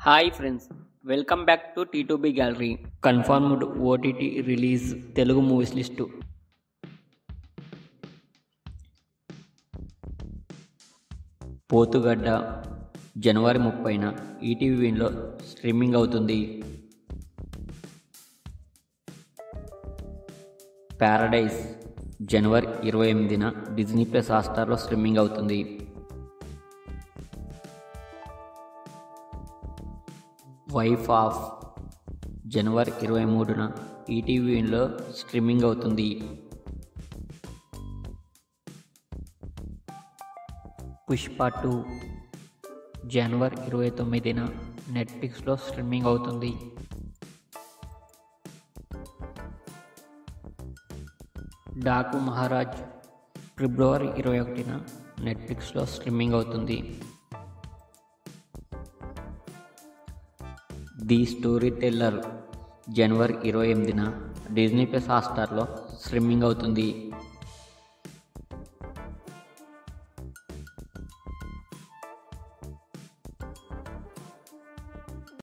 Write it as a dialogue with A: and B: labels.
A: Hi friends, welcome back to T2B gallery. Confirmed OTT release Telugu movies list. Pothugadda జనవరి 30న ETV విన్లో streaming అవుతుంది. Paradise జనవరి 28న డిజ్నీ ప్లస్ హాట్‌స్టార్లో స్ట్రీమింగ్ అవుతుంది. వైఫ్ ఆఫ్ జనవరి 23న ఈటీవీ విన్లో స్ట్రీమింగ్ అవుతుంది. పుష్ప 2 జనవరి 29న నెట్ఫ్లిక్స్లో స్ట్రీమింగ్ అవుతుంది. డాకు మహారాజ్ ఫిబ్రవరి 21న నెట్ఫ్లిక్స్లో స్ట్రీమింగ్ అవుతుంది. ది స్టోరీ టెల్లర్ జనవరి 28న డిజ్నీ ప్లస్ హాట్‌స్టార్లో స్ట్రీమింగ్ అవుతుంది.